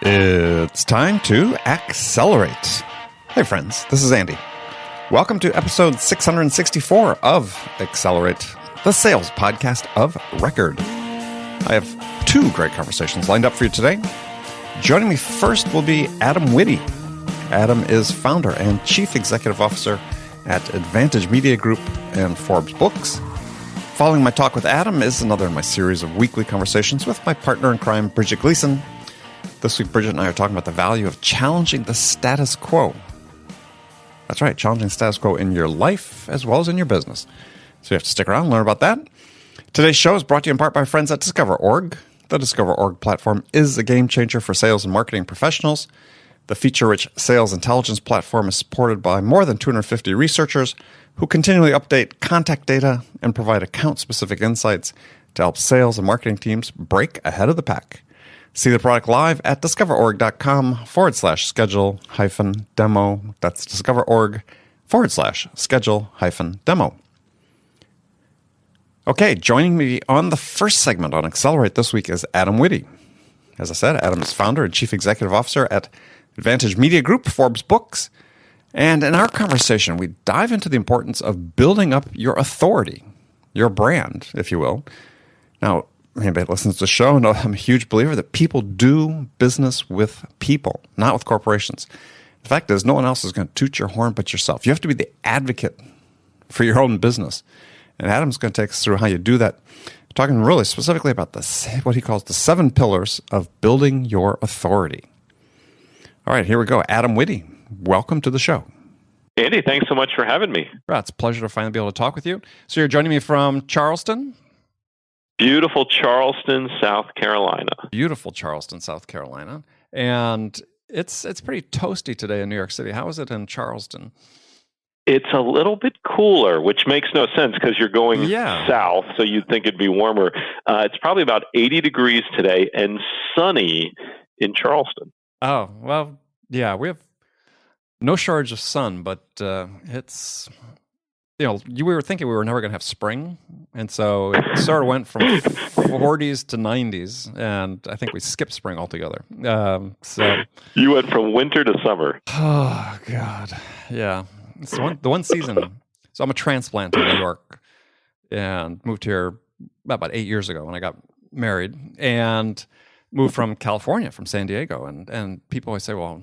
It's time to accelerate. Hey friends, this is Andy. Welcome to episode 664 of Accelerate, the sales podcast of record. I have two great conversations lined up for you today. Joining me first will be Adam Witty. Adam is founder and chief executive officer at Advantage Media Group and Forbes Books. Following my talk with Adam is another in my series of weekly conversations with my partner in crime, Bridget Gleason. This week, Bridget and I are talking about the value of challenging the status quo. That's right, challenging the status quo in your life as well as in your business. So you have to stick around and learn about that. Today's show is brought to you in part by friends at Discover.org. The Discover.org platform is a game changer for sales and marketing professionals. The feature-rich sales intelligence platform is supported by more than 250 researchers who continually update contact data and provide account-specific insights to help sales and marketing teams break ahead of the pack. See the product live at discover.org.com/schedule-demo. That's discover.org/schedule-demo. Okay, joining me on the first segment on Accelerate this week is Adam Witty. As I said, Adam is founder and chief executive officer at Advantage Media Group, Forbes Books. And in our conversation, we dive into the importance of building up your authority, your brand, if you will. Now, anybody that listens to the show knows I'm a huge believer that people do business with people, not with corporations. The fact is, no one else is going to toot your horn but yourself. You have to be the advocate for your own business. And Adam's going to take us through how you do that, talking really specifically about what he calls the 7 pillars of building your authority. All right, here we go. Adam Witty, welcome to the show. Andy, thanks so much for having me. Well, it's a pleasure to finally be able to talk with you. So you're joining me from Charleston? Beautiful Charleston, South Carolina. Beautiful Charleston, South Carolina. And it's pretty toasty today in New York City. How is it in Charleston? It's a little bit cooler, which makes no sense because you're going south, so you'd think it'd be warmer. It's probably about 80 degrees today and sunny in Charleston. Oh, well, yeah, we have no shortage of sun, but it's, we were thinking we were never going to have spring. And so it sort of went from 40s to 90s, and I think we skipped spring altogether. So you went from winter to summer. Oh, God. Yeah. It's the one season. So I'm a transplant in New York and moved here about 8 years ago when I got married, and moved from California, from San Diego. And people always say, well,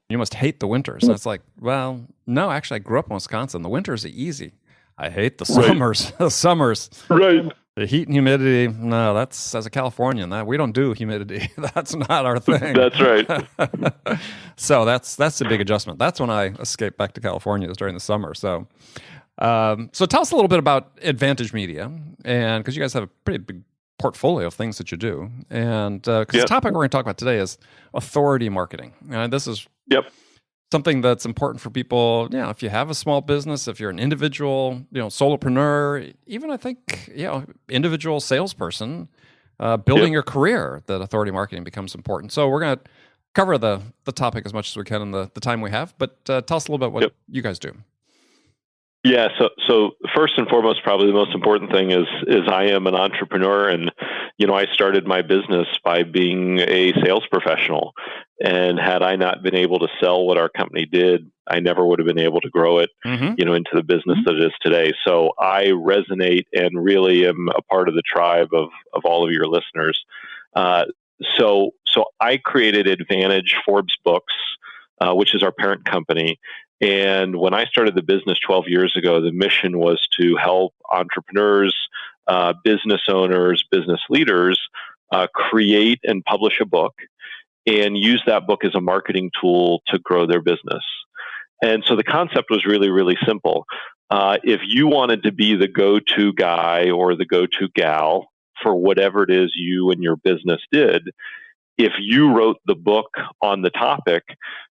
you must hate the winters. And it's like, well, no, actually, I grew up in Wisconsin. The winters are easy. I hate the summers. Right. The summers. Right. The heat and humidity, no, that's, as a Californian, we don't do humidity. That's not our thing. That's right. So that's a big adjustment. That's when I escaped back to California, is during the summer. So tell us a little bit about Advantage Media, and because you guys have a pretty big portfolio of things that you do. And because the topic we're going to talk about today is authority marketing. And this is something that's important for people. If you have a small business, if you're an individual, solopreneur, even I think, individual salesperson, building your career, that authority marketing becomes important. So we're going to cover the topic as much as we can in the time we have. But tell us a little bit what you guys do. Yeah. So first and foremost, probably the most important thing is I am an entrepreneur, and I started my business by being a sales professional. And had I not been able to sell what our company did, I never would have been able to grow it, into the business that it is today. So I resonate and really am a part of the tribe of all of your listeners. So I created Advantage Forbes Books, which is our parent company. And when I started the business 12 years ago, the mission was to help entrepreneurs, business owners, business leaders create and publish a book and use that book as a marketing tool to grow their business. And so the concept was really, really simple. If you wanted to be the go-to guy or the go-to gal for whatever it is you and your business did, if you wrote the book on the topic,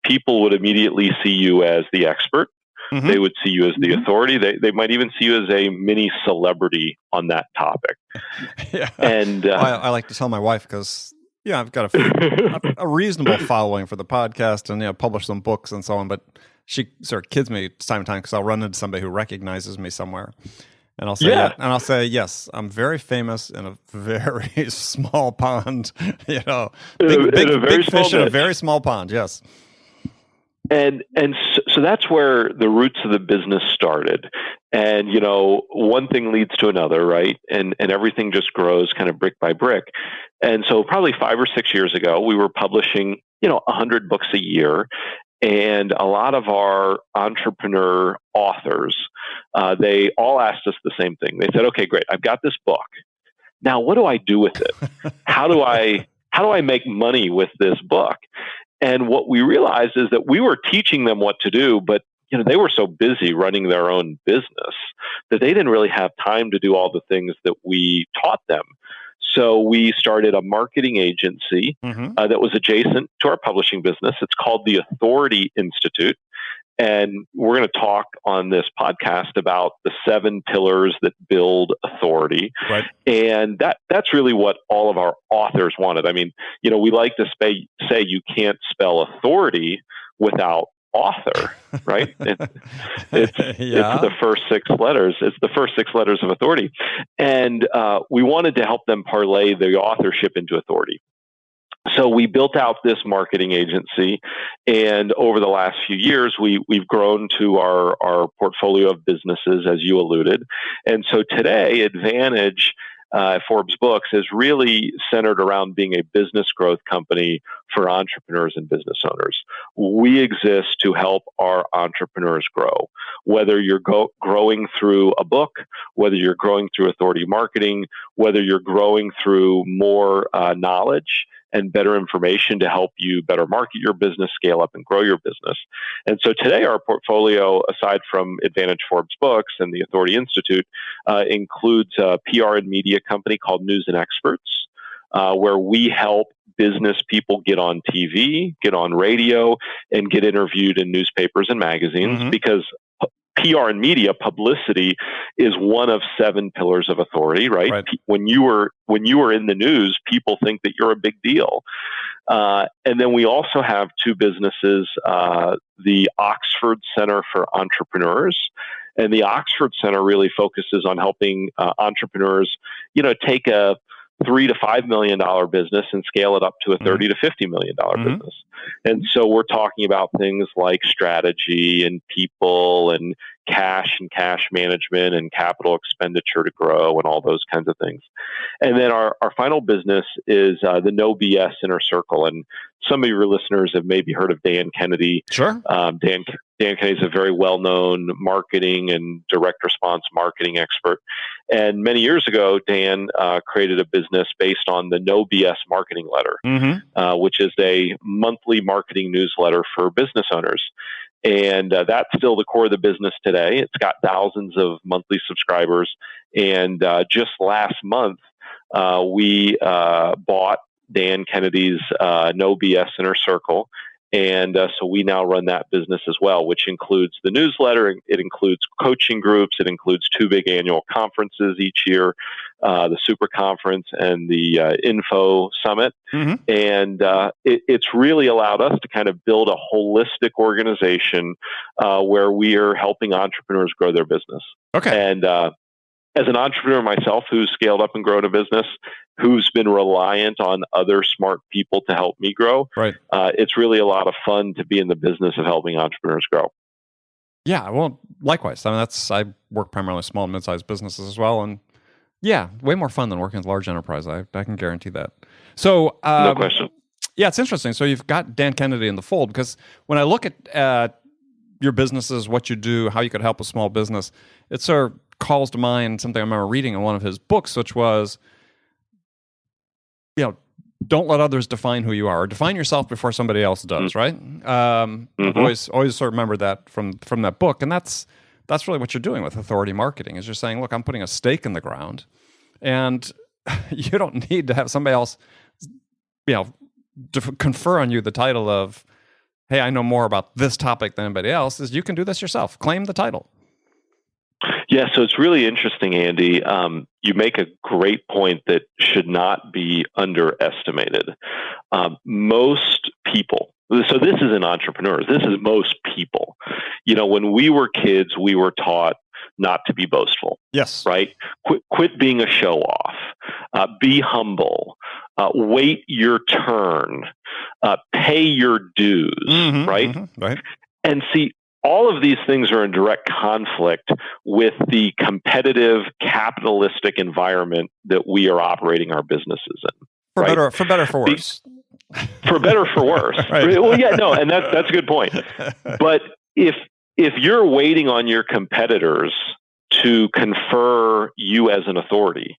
people would immediately see you as the expert. They would see you as the authority. They might even see you as a mini celebrity on that topic. And I like to tell my wife, because I've got a reasonable following for the podcast, and publish some books and so on. But she sort of kids me time to time because I'll run into somebody who recognizes me somewhere. And I'll say, yeah. And I'll say, yes, I'm very famous in a very small pond, big fish in a very small pond. Yes. And so that's where the roots of the business started. And, one thing leads to another, right? And everything just grows kind of brick by brick. And so probably 5 or 6 years ago, we were publishing, 100 books a year. And a lot of our entrepreneur authors, they all asked us the same thing. They said, okay, great. I've got this book. Now, what do I do with it? How do I make money with this book? And what we realized is that we were teaching them what to do, but they were so busy running their own business that they didn't really have time to do all the things that we taught them. So we started a marketing agency that was adjacent to our publishing business. It's called the Authority Institute. And we're going to talk on this podcast about the 7 pillars that build authority. Right. And that's really what all of our authors wanted. I mean, we like to say you can't spell authority without author, right? It's the first 6 letters. It's the first 6 letters of authority. And we wanted to help them parlay the authorship into authority. So we built out this marketing agency, and over the last few years, we've grown to our portfolio of businesses, as you alluded. And so today, Advantage Forbes Books is really centered around being a business growth company for entrepreneurs and business owners. We exist to help our entrepreneurs grow, whether you're growing through a book, whether you're growing through authority marketing, whether you're growing through more knowledge and better information to help you better market your business, scale up, and grow your business. And so today our portfolio, aside from Advantage Forbes Books and the Authority Institute, includes a PR and media company called News and Experts, where we help business people get on TV, get on radio, and get interviewed in newspapers and magazines, because PR and media publicity is one of 7 pillars of authority, right? When you are in the news, people think that you're a big deal. And then we also have 2 businesses, the Oxford Center for Entrepreneurs. And the Oxford Center really focuses on helping entrepreneurs, take a $3 to $5 million business and scale it up to a $30 to $50 million business. And so we're talking about things like strategy and people and cash management and capital expenditure to grow and all those kinds of things. And then our final business is the No BS Inner Circle. And some of your listeners have maybe heard of Dan Kennedy. Sure. Dan Kennedy is a very well-known marketing and direct response marketing expert. And many years ago, Dan created a business based on the No BS Marketing Letter, which is a monthly marketing newsletter for business owners. And that's still the core of the business today. It's got thousands of monthly subscribers. And just last month, we bought Dan Kennedy's No BS Inner Circle. And so we now run that business as well, which includes the newsletter. It includes coaching groups. It includes 2 big annual conferences each year, the Super Conference and the Info Summit. And it's really allowed us to kind of build a holistic organization where we are helping entrepreneurs grow their business. Okay. And as an entrepreneur myself who's scaled up and grown a business, who's been reliant on other smart people to help me grow, it's really a lot of fun to be in the business of helping entrepreneurs grow. Yeah, well, likewise. I mean, I work primarily small and mid-sized businesses as well, and yeah, way more fun than working with large enterprise. I can guarantee that. So, no question. Yeah, it's interesting. So you've got Dan Kennedy in the fold, because when I look at your businesses, what you do, how you could help a small business, it sort of calls to mind something I remember reading in one of his books, which was, don't let others define who you are, or define yourself before somebody else does, right? I've always sort of remembered that from that book. And that's really what you're doing with authority marketing, is you're saying, look, I'm putting a stake in the ground, and you don't need to have somebody else, confer on you the title of, hey, I know more about this topic than anybody else. Is you can do this yourself. Claim the title. Yeah, so it's really interesting, Andy. You make a great point that should not be underestimated. Most people, so this isn't entrepreneurs, this is most people. When we were kids, we were taught not to be boastful. Yes. Right? Quit being a show off. Be humble. Wait your turn. Pay your dues. Right? Mm-hmm, right. And see, all of these things are in direct conflict with the competitive capitalistic environment that we are operating our businesses in. For better, for worse. For better, for worse. Right. Well, yeah, no, and that's a good point. But if you're waiting on your competitors to confer you as an authority,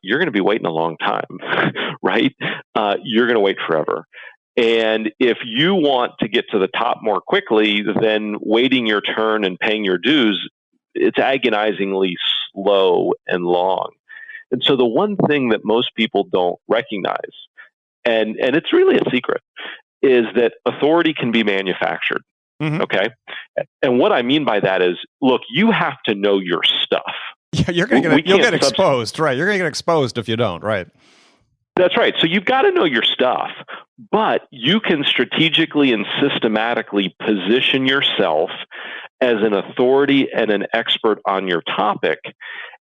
you're going to be waiting a long time, right? You're going to wait forever. And if you want to get to the top more quickly, then waiting your turn and paying your dues, it's agonizingly slow and long. And so the one thing that most people don't recognize, and it's really a secret, is that authority can be manufactured. Mm-hmm. Okay? And what I mean by that is, look, you have to know your stuff. Yeah, you'll get exposed, right? You're going to get exposed if you don't, right? That's right. So you've got to know your stuff, but you can strategically and systematically position yourself as an authority and an expert on your topic.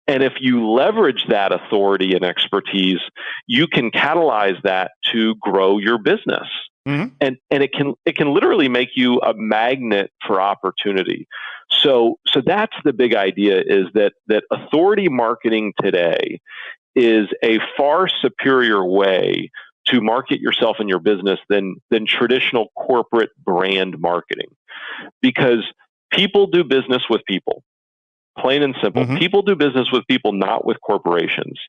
And if you leverage that authority and expertise, you can catalyze that to grow your business. Mm-hmm. And it can literally make you a magnet for opportunity. So that's the big idea, is that authority marketing today is a far superior way to market yourself and your business than traditional corporate brand marketing. Because people do business with people, plain and simple. Mm-hmm. People do business with people, not with corporations.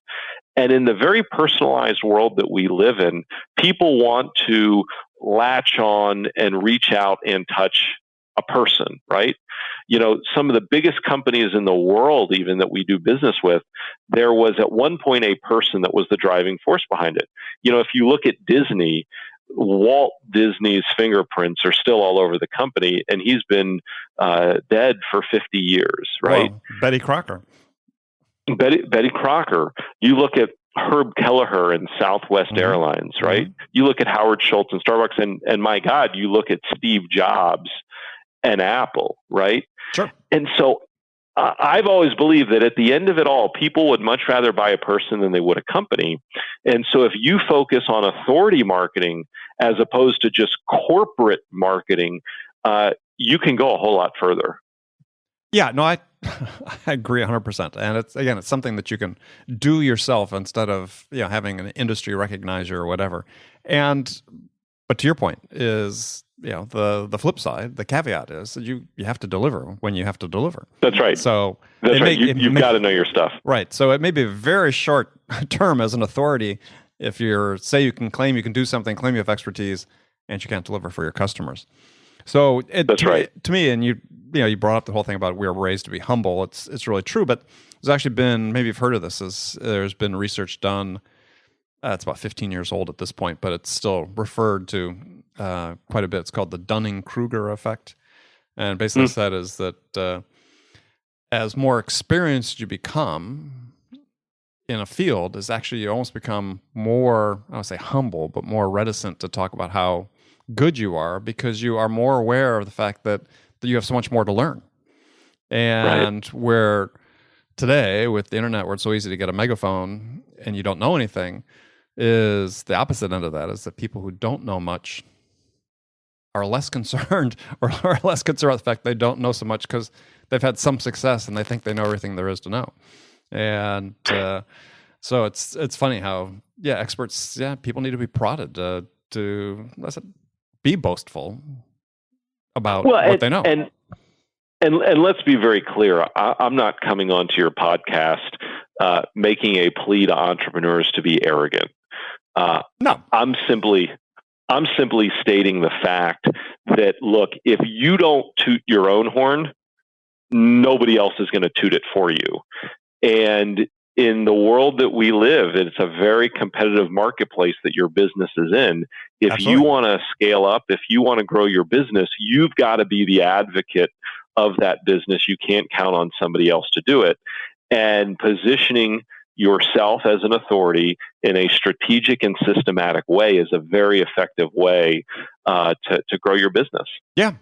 And in the very personalized world that we live in, people want to latch on and reach out and touch a person, right? You know, some of the biggest companies in the world, even that we do business with, there was at one point a person that was the driving force behind it. You know, if you look at Disney, Walt Disney's fingerprints are still all over the company, and he's been dead for 50 years, right? Well, Betty Crocker. Betty Crocker. You look at Herb Kelleher and Southwest mm-hmm. Airlines, right? Mm-hmm. You look at Howard Schultz and Starbucks, and my God, you look at Steve Jobs and Apple, right? Sure. And so I've always believed that at the end of it all, people would much rather buy a person than they would a company. And so if you focus on authority marketing as opposed to just corporate marketing, you can go a whole lot further. Yeah, no, I agree 100%. And it's something that you can do yourself instead of, having an industry recognizer or whatever. But to your point is, the flip side, the caveat is that you have to deliver when you have to deliver. That's right. So that's right. You've got to know your stuff. Right. So it may be a very short term as an authority if you can claim you can do something, claim you have expertise, and you can't deliver for your customers. So that's right. To me, and you brought up the whole thing about we are raised to be humble. It's really true. But there's actually been, maybe you've heard of this, there's been research done. It's about 15 years old at this point, but it's still referred to quite a bit. It's called the Dunning-Kruger effect. And basically said is that as more experienced you become in a field, is actually you almost become more, I don't say humble, but more reticent to talk about how good you are, because you are more aware of the fact that you have so much more to learn. And where today with the internet, where it's so easy to get a megaphone and you don't know anything, is the opposite end of that, is that people who don't know much are less concerned or are less concerned about the fact they don't know so much because they've had some success and they think they know everything there is to know. And so it's funny how, experts, people need to be prodded to be boastful about what they know. And let's be very clear. I'm not coming onto your podcast making a plea to entrepreneurs to be arrogant. No, I'm simply stating the fact that, look, if you don't toot your own horn, nobody else is going to toot it for you. And in the world that we live, it's a very competitive marketplace that your business is in. If Absolutely. You want to scale up, if you want to grow your business, you've got to be the advocate of that business. You can't count on somebody else to do it. And positioning yourself as an authority in a strategic and systematic way is a very effective way to grow your business. Yeah.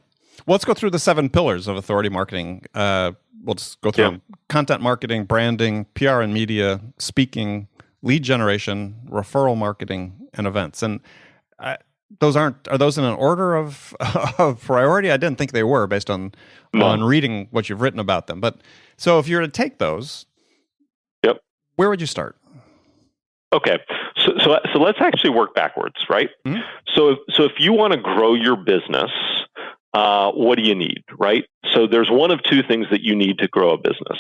Well, let's go through the 7 pillars of authority marketing. We'll just go through them. Content marketing, branding, PR and media, speaking, lead generation, referral marketing, and events. And are those in an order of priority? I didn't think they were based on reading what you've written about them. But so if you were to take those, where would you start? Okay, so let's actually work backwards, right? Mm-hmm. So if you want to grow your business, what do you need, right? So there's one of 2 things that you need to grow a business.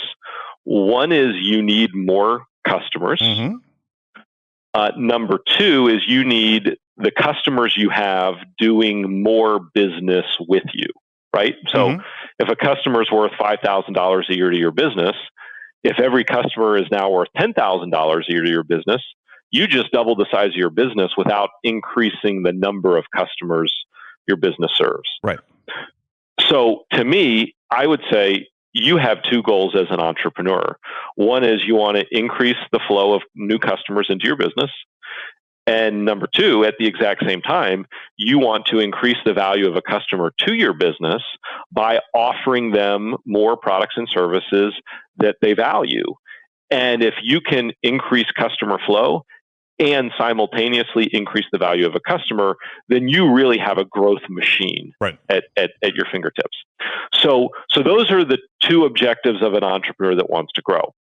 One is you need more customers. Mm-hmm. Number 2 is you need the customers you have doing more business with you, right? So if a customer is worth $5,000 a year to your business, if every customer is now worth $10,000 a year to your business, you just double the size of your business without increasing the number of customers your business serves. Right. So to me, I would say you have 2 goals as an entrepreneur. One is you want to increase the flow of new customers into your business. And number 2, at the exact same time, you want to increase the value of a customer to your business by offering them more products and services that they value. And if you can increase customer flow and simultaneously increase the value of a customer, then you really have a growth machine at your fingertips. So those are the 2 objectives of an entrepreneur that wants to grow.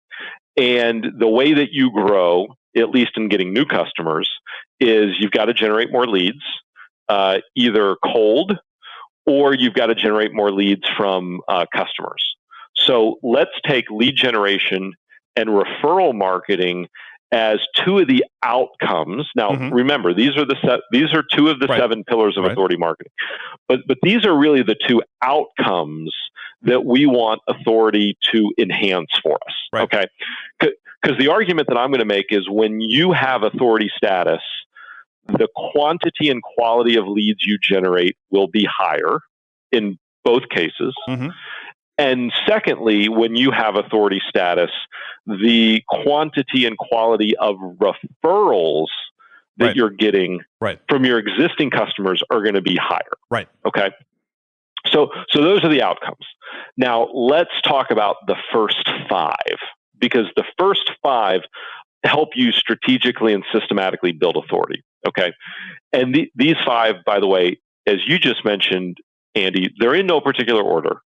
And the way that you grow, at least in getting new customers, is you've got to generate more leads, either cold, or you've got to generate more leads from customers. So let's take lead generation and referral marketing as 2 of the outcomes. Now, remember, these are 2 of the 7 pillars of authority marketing. But these are really the 2 outcomes that we want authority to enhance for us. Okay? Because the argument that I'm going to make is when you have authority status, the quantity and quality of leads you generate will be higher in both cases. And secondly, when you have authority status, the quantity and quality of referrals that you're getting from your existing customers are going to be higher. Okay. So those are the outcomes. Now let's talk about the first 5, because the first 5 help you strategically and systematically build authority. Okay. And these 5, by the way, as you just mentioned, Andy, they're in no particular order.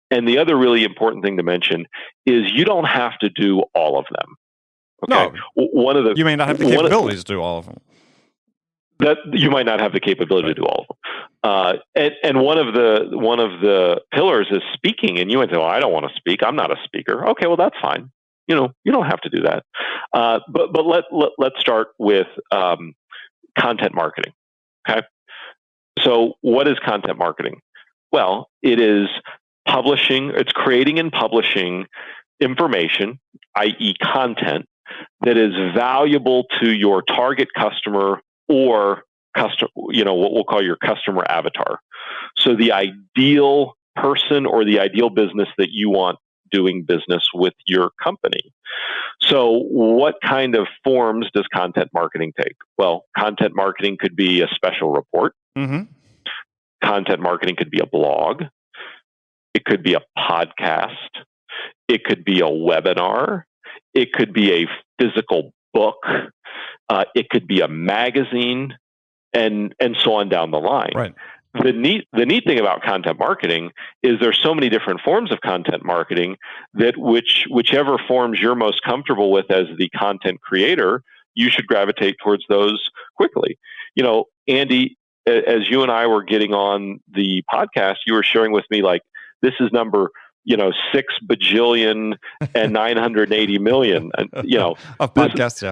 And the other really important thing to mention is you don't have to do all of them. Okay? No, you may not have the capabilities to do all of them. That you might not have the capability to do all of them. And one of the pillars is speaking. And you might say, "Well, I don't want to speak. I'm not a speaker." Okay, well that's fine. You don't have to do that. But let's start with content marketing. Okay. So what is content marketing? Well, it is it's creating and publishing information, i.e. content, that is valuable to your target customer or what we'll call your customer avatar. So the ideal person or the ideal business that you want doing business with your company. So what kind of forms does content marketing take? Well, content marketing could be a special report. Content marketing could be a blog. It could be a podcast. It could be a webinar. It could be a physical book. It could be a magazine, and so on down the line. The neat thing about content marketing is there's so many different forms of content marketing that whichever forms you're most comfortable with as the content creator, you should gravitate towards those quickly. Andy, as you and I were getting on the podcast, you were sharing with me this is number 6 bajillion and 980 million. Of podcasts,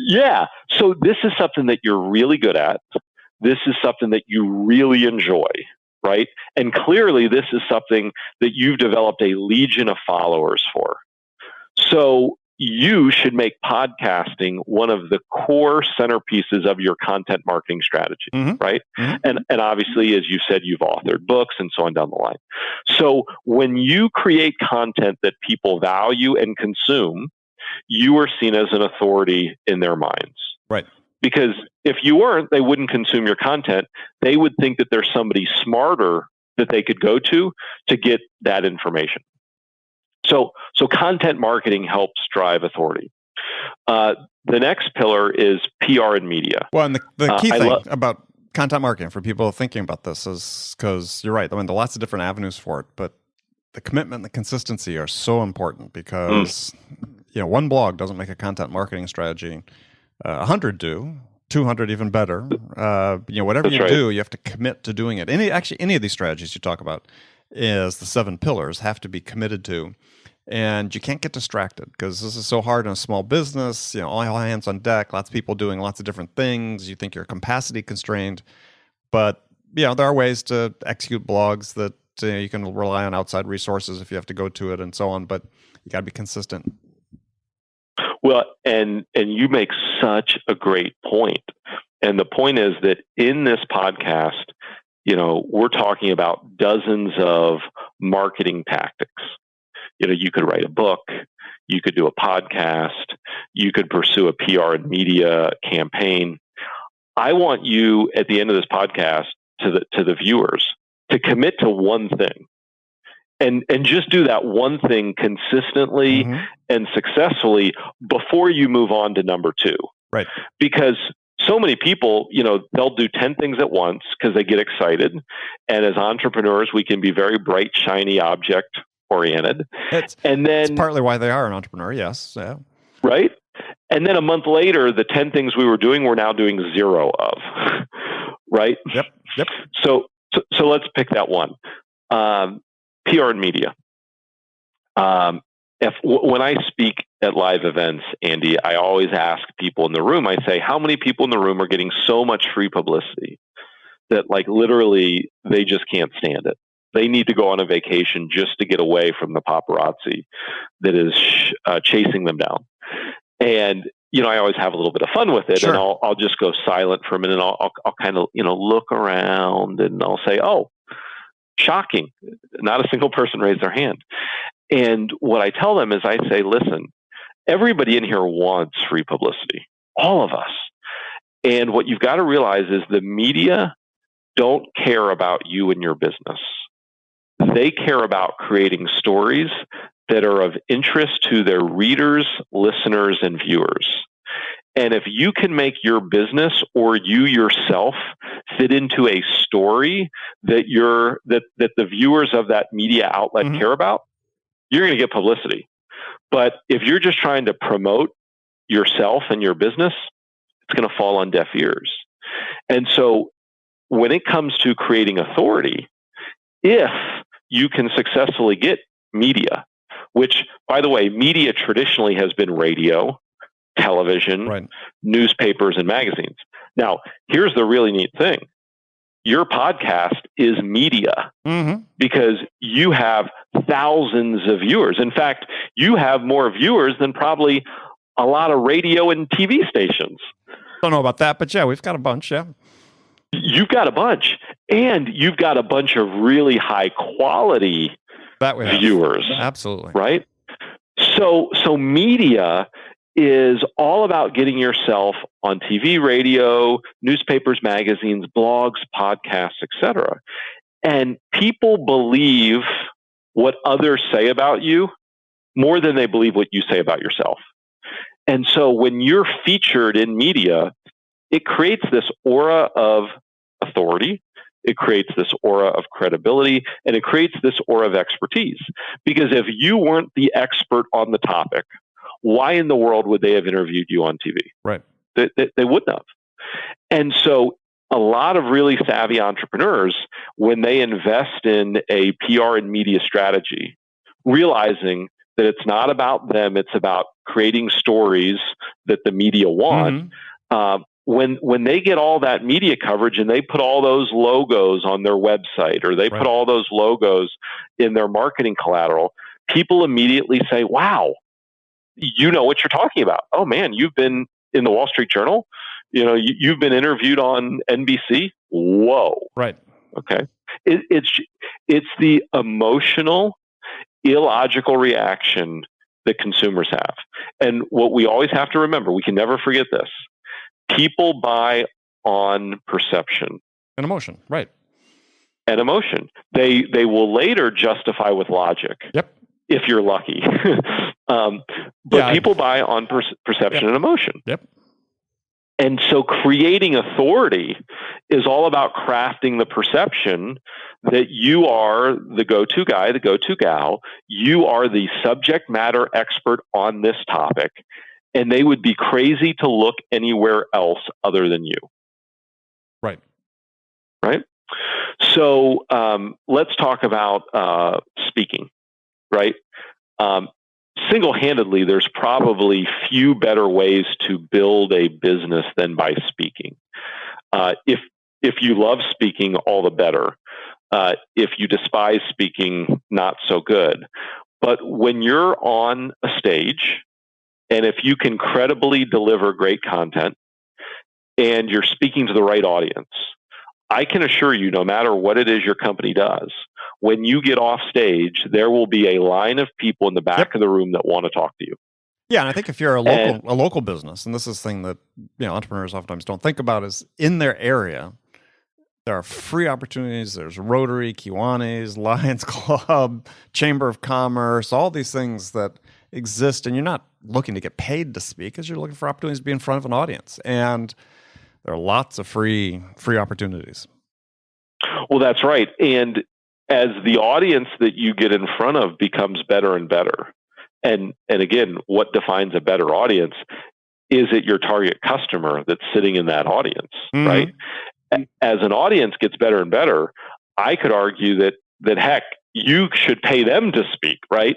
yeah. So this is something that you're really good at. This is something that you really enjoy, right? And clearly, this is something that you've developed a legion of followers for. So you should make podcasting one of the core centerpieces of your content marketing strategy, right? And obviously, as you said, you've authored books and so on down the line. So when you create content that people value and consume, you are seen as an authority in their minds. Because if you weren't, they wouldn't consume your content. They would think that there's somebody smarter that they could go to get that information. So content marketing helps drive authority. The next pillar is PR and media. Well, and the key thing about content marketing for people thinking about this is, because you're right, I mean, there are lots of different avenues for it, but the commitment and the consistency are so important, because one blog doesn't make a content marketing strategy. 100 do, 200 even better. Whatever you do, you have to commit to doing it. Any of these strategies you talk about is the 7 pillars have to be committed to. And you can't get distracted, because this is so hard in a small business, all hands on deck, lots of people doing lots of different things. You think you're capacity constrained, but there are ways to execute blogs that you can rely on outside resources if you have to go to it and so on, but you got to be consistent. Well, and you make such a great point. And the point is that in this podcast, we're talking about dozens of marketing tactics. You could write a book, you could do a podcast, you could pursue a PR and media campaign. I want you at the end of this podcast to the viewers to commit to one thing, and just do that one thing consistently and successfully before you move on to number 2. Right. Because so many people, they'll do 10 things at once because they get excited. And as entrepreneurs, we can be very bright, shiny, object oriented. It's partly why they are an entrepreneur. Yes. Yeah. Right. And then a month later, the 10 things we were doing, we're now doing 0 of. Right. Yep. So let's pick that one. PR and media. When I speak at live events, Andy, I always ask people in the room, I say, how many people in the room are getting so much free publicity that literally they just can't stand it? They need to go on a vacation just to get away from the paparazzi that is chasing them down. And, I always have a little bit of fun with it. Sure. And I'll just go silent for a minute. I'll kind of, look around, and I'll say, oh, shocking. Not a single person raised their hand. And what I tell them is I say, listen, everybody in here wants free publicity, all of us. And what you've got to realize is the media don't care about you and your business. They care about creating stories that are of interest to their readers, listeners, and viewers. And if you can make your business or you yourself fit into a story that the viewers of that media outlet care about, you're going to get publicity. But if you're just trying to promote yourself and your business, it's going to fall on deaf ears. And so when it comes to creating authority, if you can successfully get media, which, by the way, media traditionally has been radio, television, right, newspapers, and magazines. Now, here's the really neat thing. Your podcast is media because you have thousands of viewers. In fact, you have more viewers than probably a lot of radio and TV stations. Don't know about that, but yeah, we've got a bunch, yeah. You've got a bunch, and you've got a bunch of really high quality viewers. Absolutely. Right? So media is all about getting yourself on TV, radio, newspapers, magazines, blogs, podcasts, etc. And people believe what others say about you more than they believe what you say about yourself. And so when you're featured in media, it creates this aura of authority, it creates this aura of credibility, and it creates this aura of expertise. Because if you weren't the expert on the topic, why in the world would they have interviewed you on TV? Right. They wouldn't have. And so a lot of really savvy entrepreneurs, when they invest in a PR and media strategy, realizing that it's not about them, it's about creating stories that the media want. When they get all that media coverage and they put all those logos on their website, or they put all those logos in their marketing collateral, people immediately say, wow, you know what you're talking about. Oh man, you've been in the Wall Street Journal. You've been interviewed on NBC. Whoa. Right. Okay. It's the emotional, illogical reaction that consumers have. And what we always have to remember, we can never forget this. People buy on perception. And emotion. Right. and emotion. They will later justify with logic. Yep. If you're lucky. But people buy on perception and emotion. Yep. And so creating authority is all about crafting the perception that you are the go-to guy, the go-to gal. You are the subject matter expert on this topic, and they would be crazy to look anywhere else other than you. Right. Right? So let's talk about speaking, right? Single-handedly, there's probably few better ways to build a business than by speaking. If you love speaking, all the better. If you despise speaking, not so good. But when you're on a stage, and if you can credibly deliver great content, and you're speaking to the right audience, I can assure you, no matter what it is your company does, when you get off stage, there will be a line of people in the back of the room that want to talk to you. Yeah, and I think if you're a local business, and this is the thing that entrepreneurs oftentimes don't think about, is in their area, there are free opportunities. There's Rotary, Kiwanis, Lions Club, Chamber of Commerce, all these things that exist, and you're not looking to get paid to speak, because you're looking for opportunities to be in front of an audience, and there are lots of free opportunities. Well, that's right, and as the audience that you get in front of becomes better and better, and again, what defines a better audience? Is it your target customer that's sitting in that audience, right? And as an audience gets better and better, I could argue that heck, you should pay them to speak, right?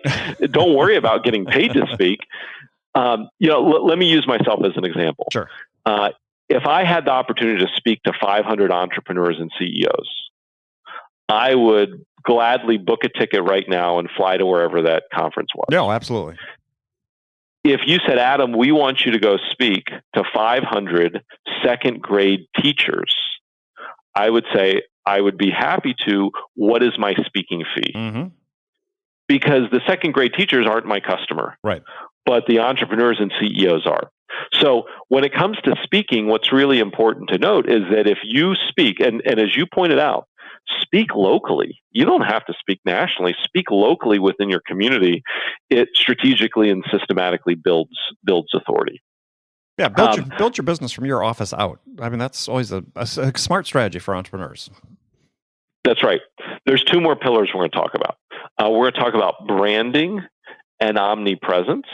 Don't worry about getting paid to speak. Let me use myself as an example. Sure. If I had the opportunity to speak to 500 entrepreneurs and CEOs, I would gladly book a ticket right now and fly to wherever that conference was. No, absolutely. If you said, Adam, we want you to go speak to 500 second grade teachers, I would say I would be happy to. What is my speaking fee? Because the second grade teachers aren't my customer, right? But the entrepreneurs and CEOs are. So when it comes to speaking, what's really important to note is that if you speak, and as you pointed out, speak locally. You don't have to speak nationally. Speak locally within your community. It strategically and systematically builds authority. Yeah, build your business from your office out. I mean, that's always a smart strategy for entrepreneurs. That's right. There's two more pillars we're going to talk about. We're going to talk about branding and omnipresence,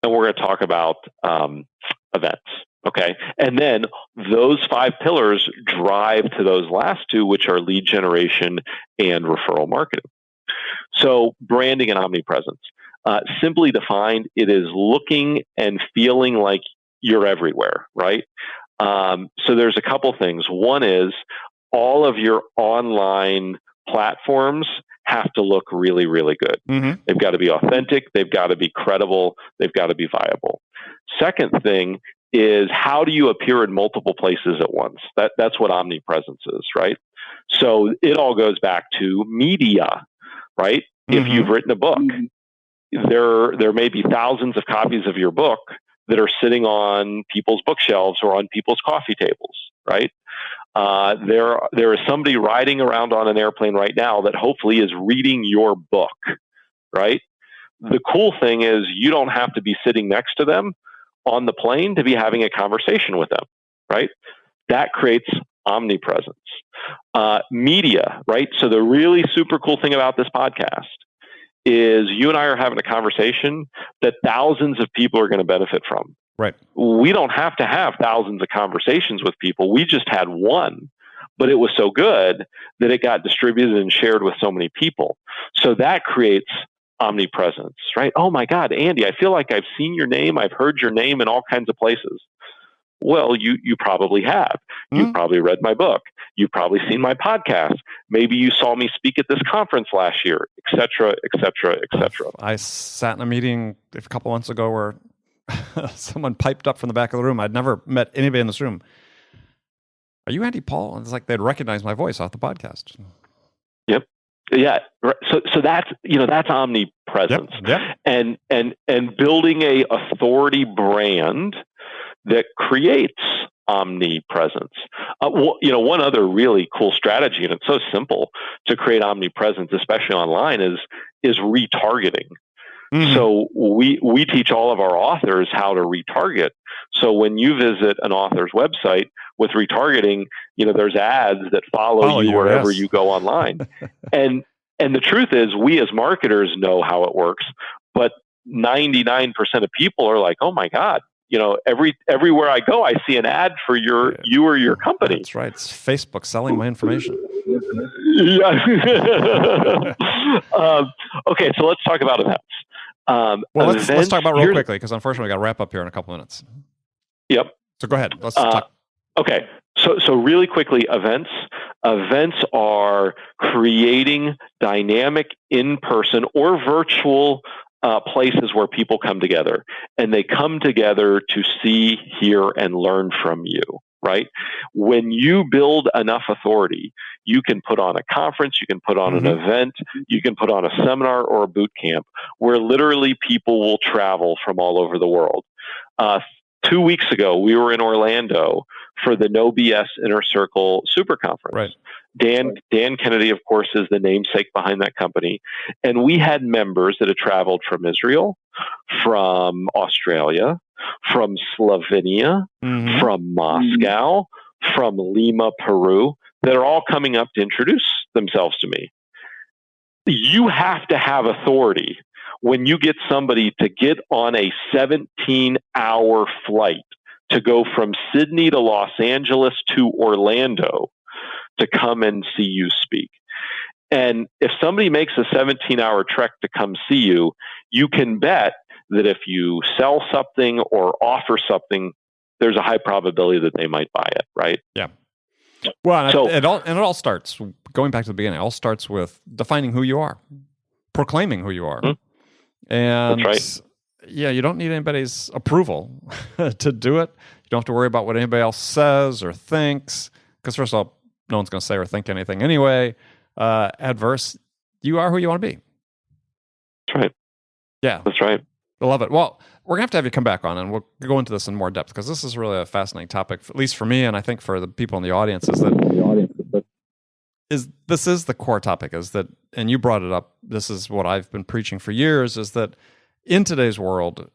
and we're going to talk about events. Okay. And then those 5 pillars drive to those last 2, which are lead generation and referral marketing. So branding and omnipresence. Simply defined, it is looking and feeling like you're everywhere, right? So there's a couple things. One is all of your online platforms have to look really, really good. They've got to be authentic. They've got to be credible. They've got to be viable. Second thing is, how do you appear in multiple places at once? That's what omnipresence is, right? So it all goes back to media, right? If you've written a book, there may be thousands of copies of your book that are sitting on people's bookshelves or on people's coffee tables, right? There is somebody riding around on an airplane right now that hopefully is reading your book, right? The cool thing is you don't have to be sitting next to them on the plane to be having a conversation with them, right? That creates omnipresence. Media, right? So the really super cool thing about this podcast is you and I are having a conversation that thousands of people are going to benefit from. Right. We don't have to have thousands of conversations with people. We just had one, but it was so good that it got distributed and shared with so many people. So that creates omnipresence, right? Oh my God, Andy, I feel like I've seen your name. I've heard your name in all kinds of places. Well, you probably have. You've probably read my book. You've probably seen my podcast. Maybe you saw me speak at this conference last year, et cetera, et cetera, et cetera. I sat in a meeting a couple months ago where someone piped up from the back of the room. I'd never met anybody in this room. Are you Andy Paul? And it's like they'd recognize my voice off the podcast. Yep. Yeah. So that's omnipresence. Yep. And building a authority brand that creates omnipresence. One other really cool strategy, and it's so simple to create omnipresence, especially online, is retargeting. Mm-hmm. So we teach all of our authors how to retarget. So when you visit an author's website with retargeting, there's ads that follow you wherever you go online. and the truth is, we as marketers know how it works, but 99% of people are like, oh my God, everywhere I go, I see an ad for you or your company. That's right. It's Facebook selling my information. Yeah. Okay, so let's talk about events. Let's talk about real quickly, because unfortunately we got to wrap up here in a couple minutes. Yep. So go ahead. Let's talk. Okay. So really quickly, events are creating dynamic in-person or virtual places where people come together, and they come together to see, hear, and learn from you, right? When you build enough authority, you can put on a conference, you can put on an event, you can put on a seminar or a boot camp where literally people will travel from all over the world. 2 weeks ago, we were in Orlando for the No BS Inner Circle Super Conference. Right. Dan Kennedy, of course, is the namesake behind that company. And we had members that had traveled from Israel, from Australia, from Slovenia, from Moscow, from Lima, Peru, that are all coming up to introduce themselves to me. You have to have authority when you get somebody to get on a 17-hour flight to go from Sydney to Los Angeles to Orlando to come and see you speak. And if somebody makes a 17-hour trek to come see you, you can bet that if you sell something or offer something, there's a high probability that they might buy it, right? Yeah. Well, it all starts, going back to the beginning, it all starts with defining who you are, proclaiming who you are. And that's right. Yeah, you don't need anybody's approval to do it. You don't have to worry about what anybody else says or thinks, because first of all, no one's going to say or think anything anyway. Adverse, you are who you want to be. That's right. Yeah. That's right. I love it. Well, we're going to have you come back on, and we'll go into this in more depth, because this is really a fascinating topic, at least for me, and I think for the people in the audience, this is the core topic, is that, and you brought it up, this is what I've been preaching for years, is that in today's world,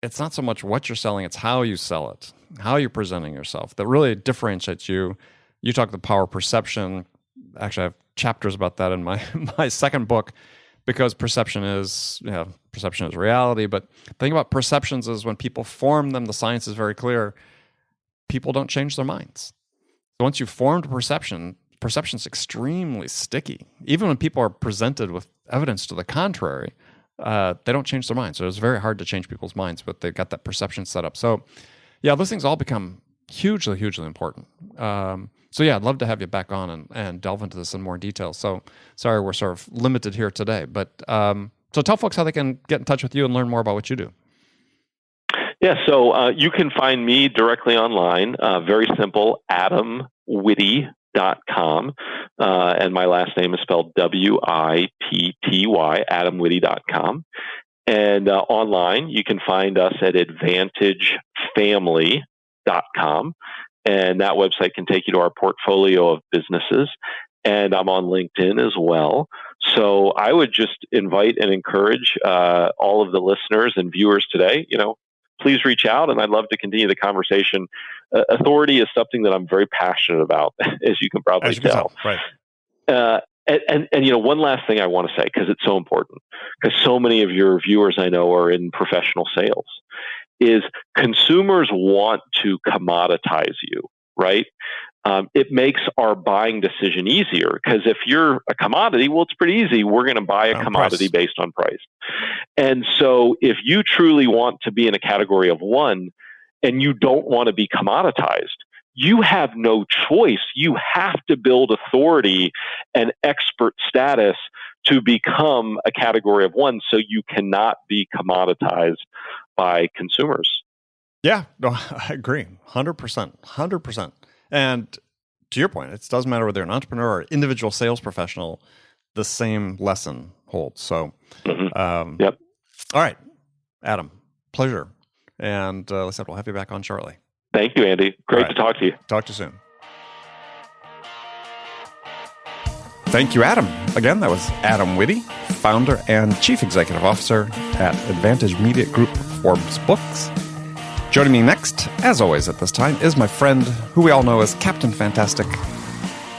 it's not so much what you're selling, it's how you sell it, how you're presenting yourself, that really differentiates you. You talk the power of perception. Actually, I have chapters about that in my second book, because perception is reality. But the thing about perceptions is when people form them, the science is very clear, people don't change their minds. So once you've formed a perception's extremely sticky. Even when people are presented with evidence to the contrary, they don't change their minds. So it's very hard to change people's minds, but they've got that perception set up. So yeah, those things all become hugely, hugely important. So yeah, I'd love to have you back on and delve into this in more detail. So sorry, we're sort of limited here today, but so tell folks how they can get in touch with you and learn more about what you do. Yeah, so you can find me directly online. Very simple, AdamWitty.com. And my last name is spelled Witty, AdamWitty.com. And online, you can find us at AdvantageFamily.com. And that website can take you to our portfolio of businesses. And I'm on LinkedIn as well. So I would just invite and encourage all of the listeners and viewers today, please reach out, and I'd love to continue the conversation. Authority is something that I'm very passionate about, as you can probably tell. Right. And one last thing I want to say, because it's so important, because so many of your viewers I know are in professional sales, is consumers want to commoditize you, right? It makes our buying decision easier, because if you're a commodity, well, it's pretty easy. We're going to buy a commodity based on price. And so if you truly want to be in a category of one and you don't want to be commoditized, you have no choice. You have to build authority and expert status to become a category of one, so you cannot be commoditized by consumers. Yeah, no, I agree. 100%. And to your point, it doesn't matter whether you're an entrepreneur or individual sales professional, the same lesson holds. So, Yep. All right, Adam, pleasure. And like I said, we'll have you back on shortly. Thank you, Andy. Great to talk to you. Talk to you soon. Thank you, Adam. Again, that was Adam Witty, founder and chief executive officer at Advantage Media Group ForbesBooks. Joining me next, as always at this time, is my friend, who we all know as Captain Fantastic,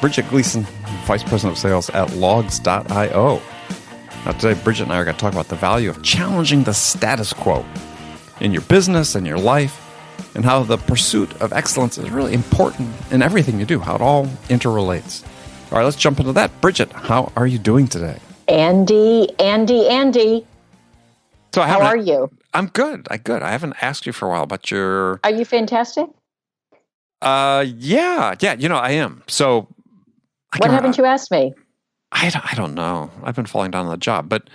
Bridget Gleason, Vice President of Sales at Logs.io. Now today, Bridget and I are going to talk about the value of challenging the status quo in your business and your life, and how the pursuit of excellence is really important in everything you do, how it all interrelates. All right, let's jump into that. Bridget, how are you doing today? Andy. So how are you? I'm good. I haven't asked you for a while, but you're... Are you fantastic? Yeah, I am. So... What haven't you asked me? I don't know. I've been falling down on the job, but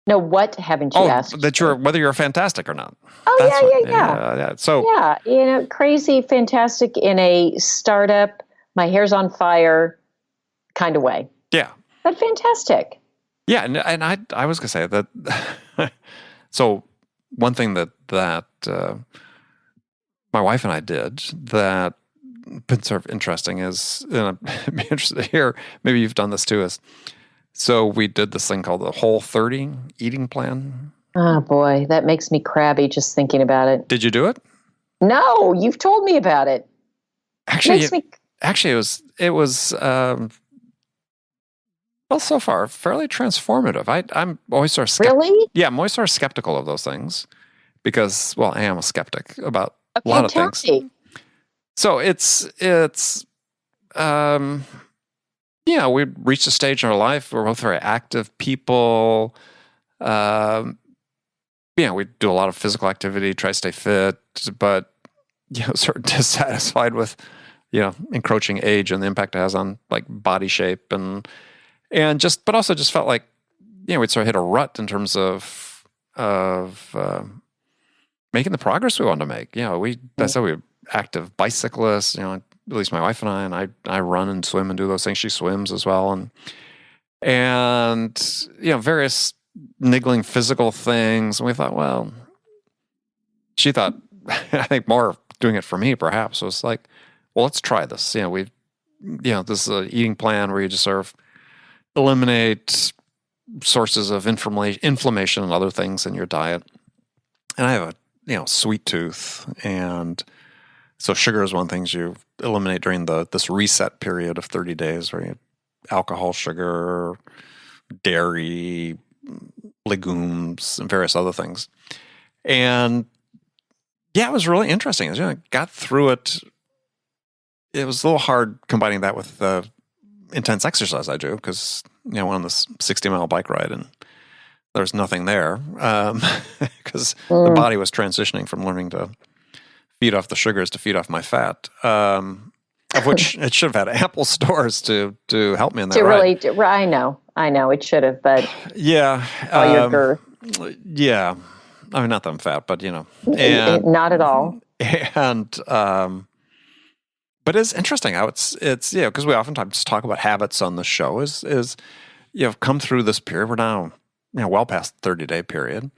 no, what haven't you asked? Whether you're fantastic or not. Oh, yeah. So... Yeah, crazy, fantastic in a startup, my hair's on fire kind of way. Yeah. But fantastic. Yeah, and I was going to say that, so one thing that my wife and I did that been sort of interesting is, and I'd be interested to hear, maybe you've done this too, is, so we did this thing called the Whole30 eating plan. Oh boy, that makes me crabby just thinking about it. Did you do it? No, you've told me about it. Actually, it was well, so far, fairly transformative. I'm always sort of Really? Yeah, I'm always sort of skeptical of those things because, well, I am a skeptic about a lot of things. Me. So it's we reached a stage in our life where we're both very active people. We do a lot of physical activity, try to stay fit, but sort of dissatisfied with encroaching age and the impact it has on like body shape but also just felt like we'd sort of hit a rut in terms of making the progress we wanted to make. That's how we're active bicyclists. At least my wife and I run and swim and do those things. She swims as well, and various niggling physical things. And we thought, well, she thought, I think more doing it for me perhaps was like, well, let's try this. This is an eating plan where you just sort of eliminate sources of inflammation and other things in your diet. And I have a sweet tooth, and so sugar is one of the things you eliminate during this reset period of 30 days, where you alcohol, sugar, dairy, legumes, and various other things. And it was really interesting. I got through it. It was a little hard combining that with the intense exercise I do, because I went on this 60-mile bike ride and there's nothing there, because the body was transitioning from learning to feed off the sugars to feed off my fat, of which it should have had ample stores to help me in that ride. I know it should have, but yeah, all your girth. Yeah, I mean, not that I'm fat, but and, not at all. And but it's interesting how it's because we oftentimes talk about habits on the show. Is come through this period. We're now well past the 30-day period,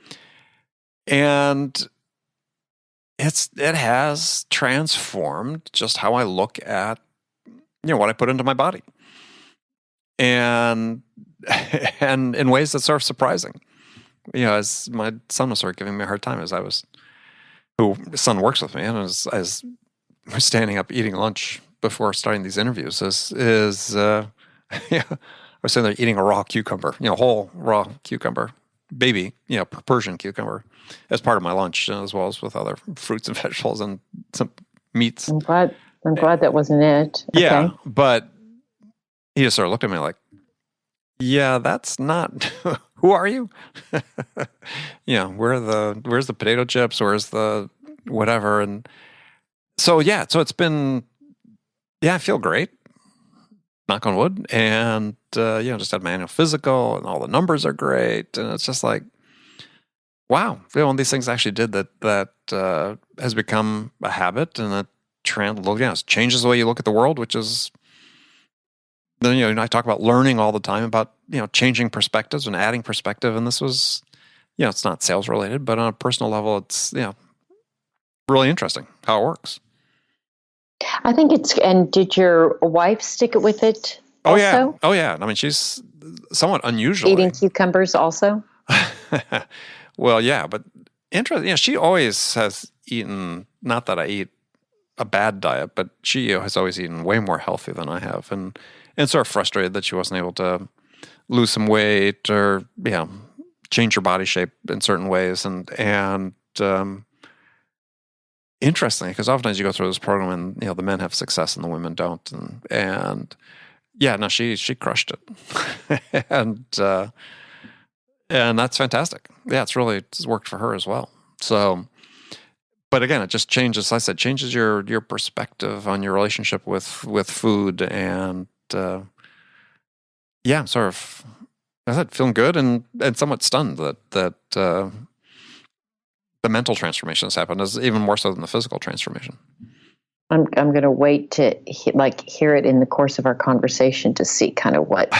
and it has transformed just how I look at what I put into my body, and in ways that's sort of surprising. As my son was sort of giving me a hard time who son works with me, and as we're standing up eating lunch before starting these interviews, I was sitting there eating a raw cucumber, whole raw cucumber, baby, Persian cucumber, as part of my lunch, as well as with other fruits and vegetables and some meats. I'm glad that wasn't it. Yeah, okay. But he just sort of looked at me like, yeah, that's not, who are you? Where's the potato chips? Where's the whatever? And so it's been, I feel great, knock on wood. And, just had my annual physical and all the numbers are great. And it's just like, wow, one of these things actually did that has become a habit, and it changes the way you look at the world, which is, then, I talk about learning all the time about, changing perspectives and adding perspective. And this was, it's not sales related, but on a personal level, it's, really interesting how it works. I think and did your wife stick it with it also? Oh, yeah. I mean, she's somewhat unusually. Eating cucumbers also? Well, yeah, but interesting. Yeah, she always has eaten, not that I eat a bad diet, but she has always eaten way more healthy than I have. And sort of frustrated that she wasn't able to lose some weight or, change her body shape in certain ways. And interesting, because oftentimes you go through this program and, the men have success and the women don't. And yeah, no, she crushed it. and that's fantastic. Yeah, it's worked for her as well. So, but again, it just changes, as I said, changes your perspective on your relationship with food. And I'm sort of, as I said, feeling good and somewhat stunned that the mental transformation has happened, is even more so than the physical transformation. I'm going to wait to hear it in the course of our conversation to see kind of what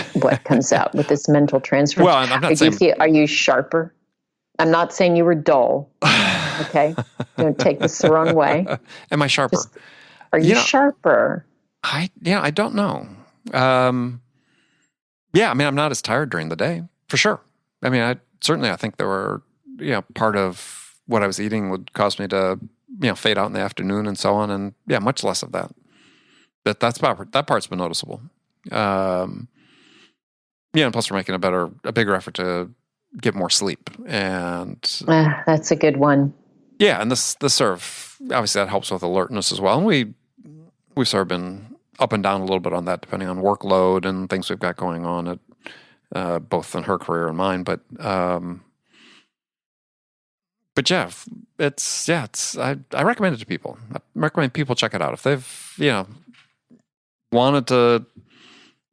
comes out with this mental transformation. Well, I'm not saying... Are you sharper? I'm not saying you were dull. Okay, don't take this the wrong way. Am I sharper? Are you sharper? I don't know. I mean, I'm not as tired during the day, for sure. I mean, I think there were, part of what I was eating would cause me to, fade out in the afternoon and so on. And much less of that. But that part's been noticeable. And plus we're making a bigger effort to get more sleep. And that's a good one. Yeah. And this sort of, obviously that helps with alertness as well. And we've sort of been up and down a little bit on that, depending on workload and things we've got going on at both in her career and mine. But yeah, I recommend it to people. I recommend people check it out if they've wanted to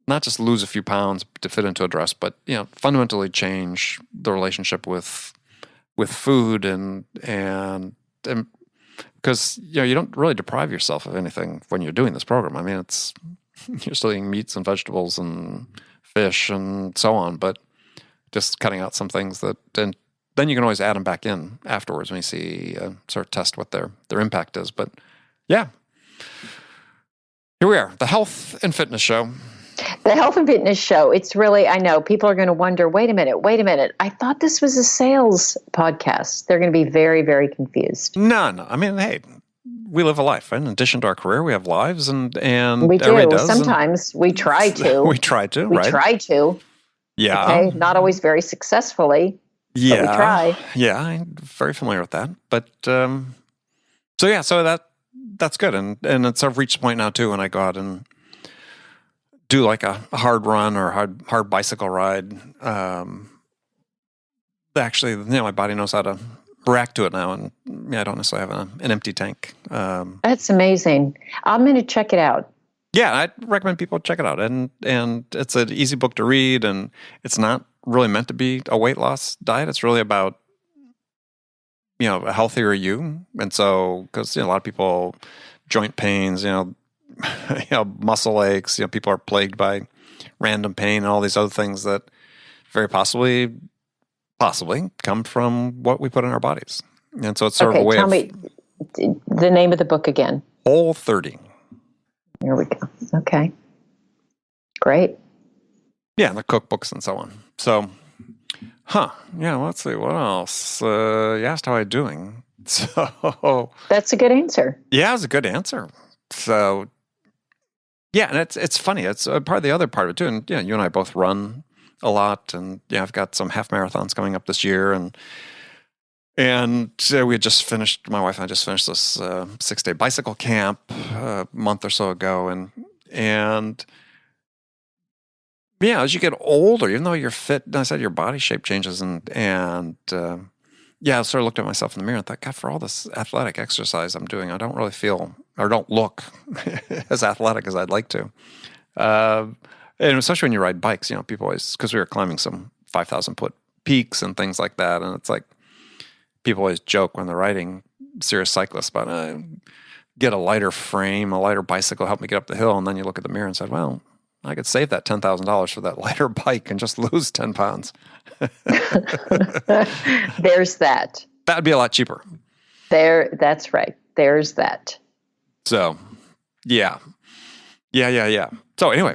not just lose a few pounds to fit into a dress, but fundamentally change the relationship with food and because you don't really deprive yourself of anything when you're doing this program. I mean, you're still eating meats and vegetables and fish and so on, but just cutting out some things and then you can always add them back in afterwards when you see sort of test what their impact is. But yeah, here we are, the Health and Fitness Show. The Health and Fitness Show. It's really, I know people are going to wonder, wait a minute. I thought this was a sales podcast. They're going to be very, very confused. No. I mean, hey, we live a life. Right? In addition to our career, we have lives and we do. Sometimes we try to. We try to, right? We try to. Yeah. Okay. Not always very successfully. Yeah. But we try. Yeah. I'm very familiar with that. But, so that's good. And it's I've reached a point now too, when I go out and do like a hard run or hard bicycle ride. Actually, my body knows how to react to it now, and I don't necessarily have an empty tank. That's amazing. I'm going to check it out. Yeah, I recommend people check it out, and it's an easy book to read, and it's not really meant to be a weight loss diet. It's really about a healthier you, and so because a lot of people joint pains, muscle aches, people are plagued by random pain and all these other things that very possibly come from what we put in our bodies. And so it's sort of a way tell me the name of the book again. Whole30. Here we go. Okay. Great. Yeah, the cookbooks and so on. So, let's see. What else? You asked how I'm doing. So that's a good answer. Yeah, it's a good answer. So, yeah, and it's funny. It's part of the other part of it too. And you and I both run a lot, and I've got some half marathons coming up this year, and we had just finished. My wife and I just finished this 6-day bicycle camp a month or so ago, and as you get older, even though you're fit, I said your body shape changes, and I sort of looked at myself in the mirror and thought, God, for all this athletic exercise I'm doing, I don't really feel or don't look as athletic as I'd like to. And especially when you ride bikes, people always, because we were climbing some 5,000-foot peaks and things like that. And it's like, people always joke when they're riding, serious cyclists, about get a lighter frame, a lighter bicycle, help me get up the hill. And then you look at the mirror and say, well, I could save that $10,000 for that lighter bike and just lose 10 pounds. There's that. That'd be a lot cheaper. That's right. there's that. So, yeah. So anyway,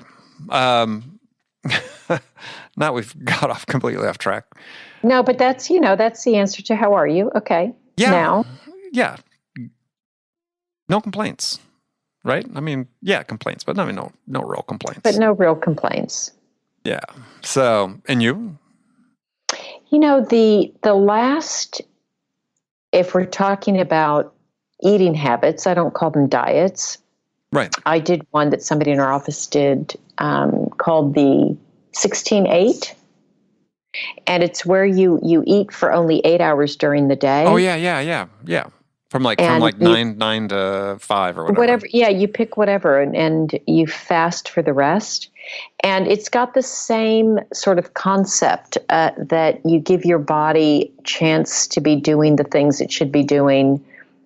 now we've got off completely off track. No, but that's the answer to how are you? Okay. Yeah. Now. Yeah. No complaints, right? I mean, yeah, complaints, but no real complaints. But no real complaints. Yeah. So, and you? The last, if we're talking about eating habits, I don't call them diets. Right. I did one that somebody in our office did called the 16-8. And it's where you eat for only 8 hours during the day. Oh, yeah. From 9 to 5 or whatever. Whatever. Yeah, you pick whatever and you fast for the rest. And it's got the same sort of concept that you give your body chance to be doing the things it should be doing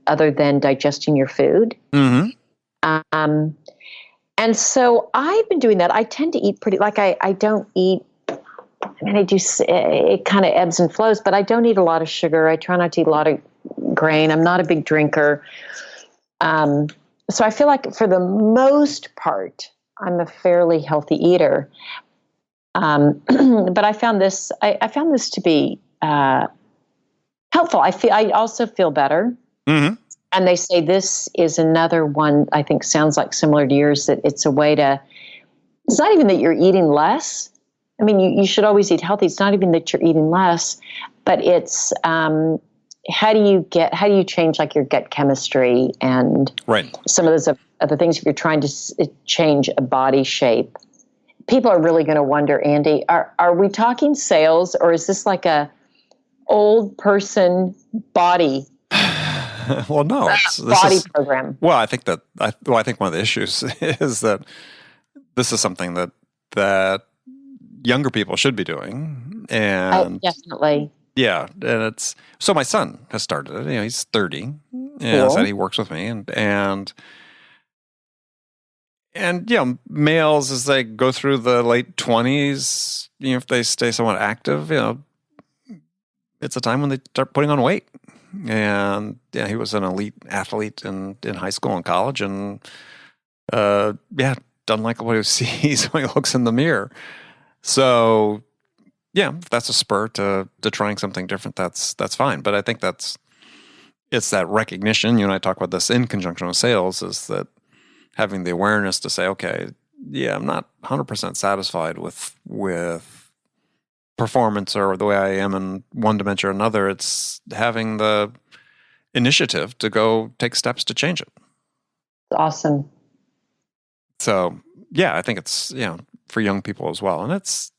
other than digesting your food. Mm-hmm. And so I've been doing that. I tend to eat pretty, I don't eat, I do, it kind of ebbs and flows, but I don't eat a lot of sugar. I try not to eat a lot of grain. I'm not a big drinker. So I feel like for the most part, I'm a fairly healthy eater. But I found this to be helpful. I also feel better. Mm-hmm. And they say this is another one I think sounds like similar to yours, that it's a way to, it's not even that you're eating less. I mean, you should always eat healthy. It's not even that you're eating less, but it's how do you change like your gut chemistry and right. Some of those other things if you're trying to change a body shape. People are really going to wonder, Andy, are we talking sales or is this like a old person body? Well, no, body program. Well, I think one of the issues is that this is something that younger people should be doing, and definitely, yeah. And it's so my son has started it. He's 30, and said he works with me, and males as they go through the late 20s, if they stay somewhat active, it's a time when they start putting on weight. And he was an elite athlete in high school and college, and doesn't like what he sees when he looks in the mirror. So if that's a spur to trying something different, that's fine. But I think it's that recognition. You and I talk about this in conjunction with sales, is that having the awareness to say, okay, I'm not 100% satisfied with performance or the way I am in one dimension or another. It's having the initiative to go take steps to change it. Awesome. So I think it's for young people as well, and it's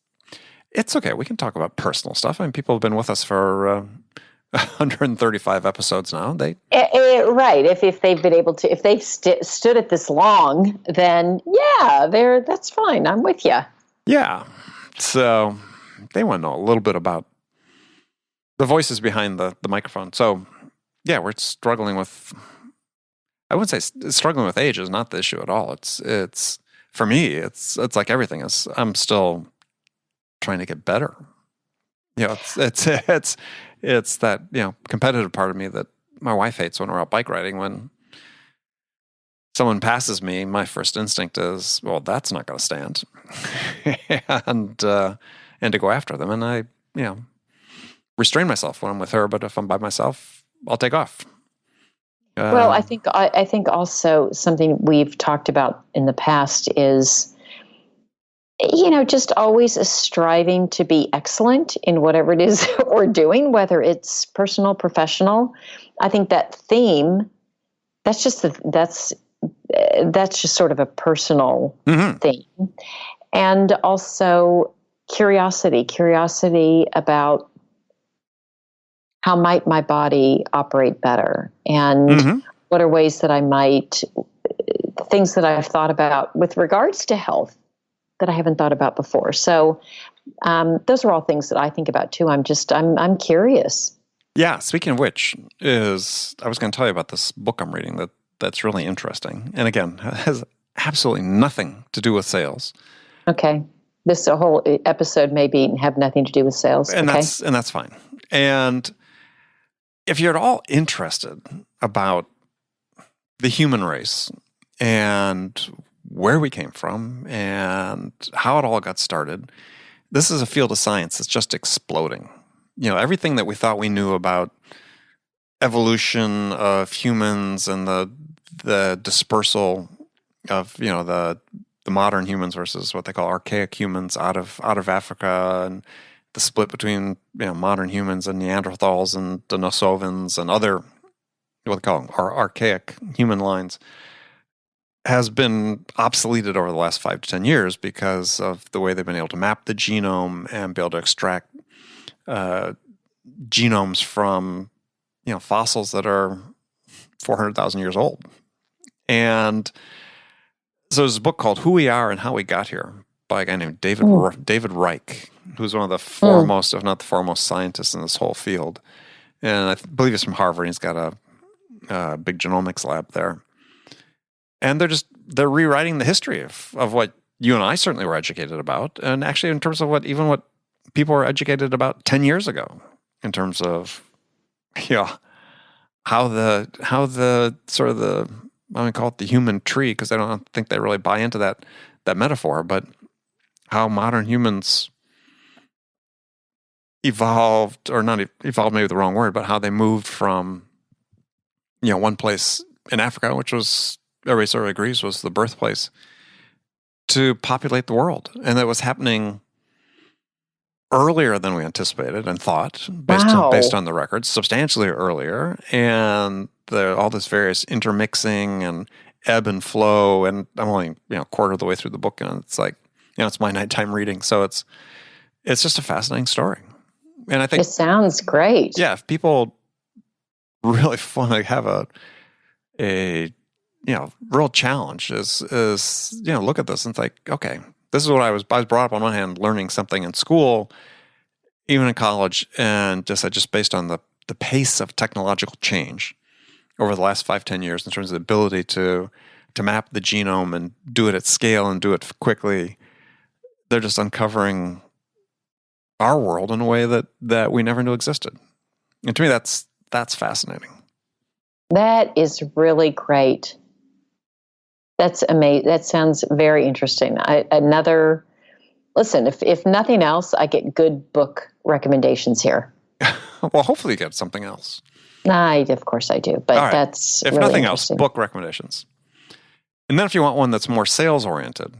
okay. We can talk about personal stuff. I mean, people have been with us for 135 episodes now. They right. If they've been able to, if they've stood it this long, then that's fine. I'm with you. Yeah. So they want to know a little bit about the voices behind the microphone. So, we're struggling with, I wouldn't say struggling with age is not the issue at all. It's for me, it's like everything is, I'm still trying to get better. It's that, competitive part of me that my wife hates when we're out bike riding. When someone passes me, my first instinct is, well, that's not going to stand. And to go after them. And I, restrain myself when I'm with her, but if I'm by myself, I'll take off. Well, I think also something we've talked about in the past is, just always a striving to be excellent in whatever it is we're doing, whether it's personal, professional. I think that theme, that's just sort of a personal theme. And also curiosity about how might my body operate better, and what are ways that I might, things that I've thought about with regards to health that I haven't thought about before. So those are all things that I think about too. I'm curious. Yeah. Speaking of which, I was going to tell you about this book I'm reading that's really interesting, and again has absolutely nothing to do with sales. Okay. This whole episode may have nothing to do with sales. And that's fine. And if you're at all interested about the human race and where we came from and how it all got started. This is a field of science that's just exploding. Everything that we thought we knew about evolution of humans and the dispersal of the modern humans versus what they call archaic humans out of Africa, and the split between modern humans and Neanderthals and Denisovans and other what they call archaic human lines has been obsoleted over the last 5 to 10 years because of the way they've been able to map the genome and be able to extract genomes from fossils that are 400,000 years old. And so there's a book called Who We Are and How We Got Here by a guy named David Reich, who's one of the foremost, if not the foremost, scientists in this whole field. And I believe he's from Harvard. He's got a big genomics lab there. And they're rewriting the history of what you and I certainly were educated about, and actually in terms of what people were educated about 10 years ago, in terms of how the sort of the, I'm going to call it the human tree, because I don't think they really buy into that metaphor, but how modern humans evolved, or not evolved, maybe the wrong word, but how they moved from one place in Africa, which was, everybody sort of agrees, was the birthplace, to populate the world. And that was happening earlier than we anticipated and thought, based on the records, substantially earlier. And all this various intermixing and ebb and flow. And I'm only a quarter of the way through the book, and it's like, it's my nighttime reading. So it's just a fascinating story. And I think it sounds great. Yeah, if people really want to have a real challenge is look at this and think, okay, this is what I was brought up on one hand learning something in school, even in college, and just based on the pace of technological change over the last 5-10 years in terms of the ability to map the genome and do it at scale and do it quickly. They're just uncovering our world in a way that we never knew existed. And to me, that's fascinating. That is really great. That's amazing. That sounds very interesting. Listen, if nothing else, I get good book recommendations here. Well, hopefully you get something else. Of course I do, but right. That's if really nothing else, book recommendations. And then if you want one that's more sales oriented,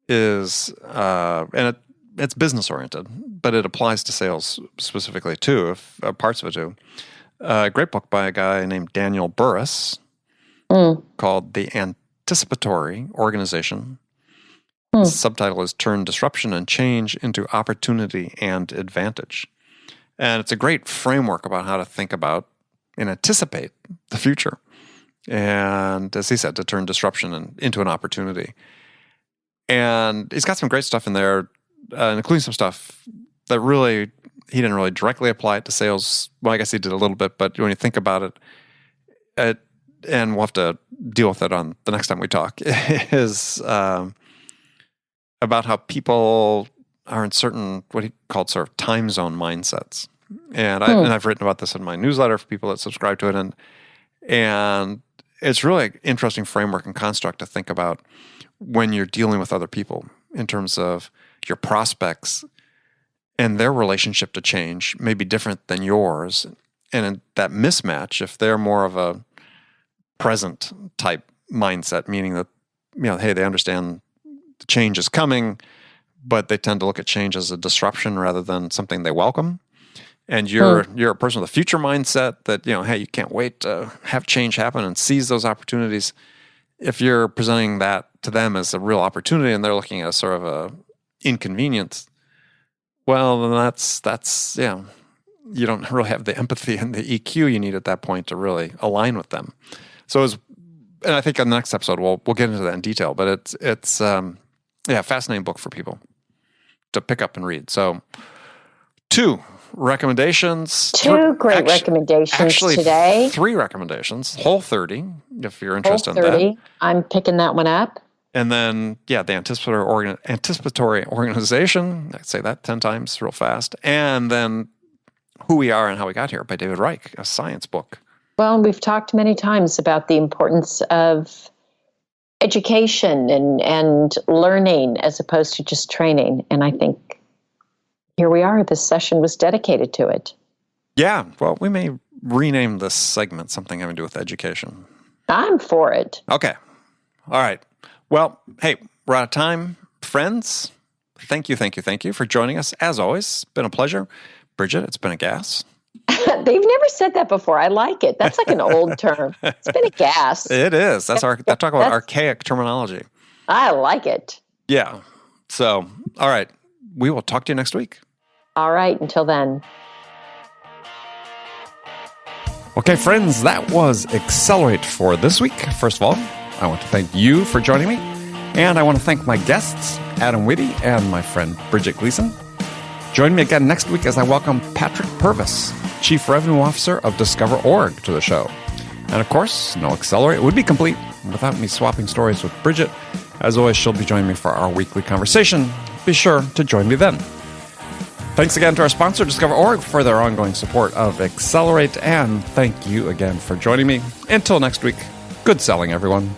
it's business oriented, but it applies to sales specifically too, if parts of it too. A great book by a guy named Daniel Burrus called The Anticipatory Organization. The subtitle is Turn Disruption and Change into Opportunity and Advantage. And it's a great framework about how to think about and anticipate the future. And as he said, to turn disruption into an opportunity. And he's got some great stuff in there, including some stuff that really, he didn't really directly apply it to sales. Well, I guess he did a little bit, but when you think about it, and we'll have to deal with it on the next time we talk, is about how people are in certain, what he called sort of time zone mindsets. And I've written about this in my newsletter for people that subscribe to it. And it's really an interesting framework and construct to think about when you're dealing with other people in terms of your prospects and their relationship to change may be different than yours. And in that mismatch, if they're more of a present type mindset, meaning that, hey, they understand the change is coming, but they tend to look at change as a disruption rather than something they welcome. And you're a person with a future mindset that, hey, you can't wait to have change happen and seize those opportunities. If you're presenting that to them as a real opportunity and they're looking at sort of a inconvenience, well, then that's you don't really have the empathy and the EQ you need at that point to really align with them. So and I think on the next episode we'll get into that in detail, but it's a fascinating book for people to pick up and read. So 2 recommendations. 2 great recommendations today. 3 recommendations. Whole 30, if you're interested in that. I'm picking that one up. And then, the Anticipatory Organization. I'd say that 10 times real fast. And then Who We Are and How We Got Here by David Reich, a science book. Well, we've talked many times about the importance of education and learning as opposed to just training. And I think here we are. This session was dedicated to it. Yeah. Well, we may rename this segment something having to do with education. I'm for it. Okay. All right. Well, hey, we're out of time. Friends, thank you for joining us. As always, it's been a pleasure. Bridget, it's been a gas. They've never said that before. I like it. That's like an old term. It's been a gas. It is. That's talk about archaic terminology. I like it. Yeah. So, all right. We will talk to you next week. All right. Until then. Okay, friends, that was Accelerate for this week. First of all, I want to thank you for joining me. And I want to thank my guests, Adam Witty and my friend Bridget Gleason. Join me again next week as I welcome Patrick Purvis, Chief Revenue Officer of Discover.org, to the show. And of course, no Accelerate would be complete without me swapping stories with Bridget. As always, she'll be joining me for our weekly conversation. Be sure to join me then. Thanks again to our sponsor, Discover.org, for their ongoing support of Accelerate. And thank you again for joining me. Until next week, good selling, everyone.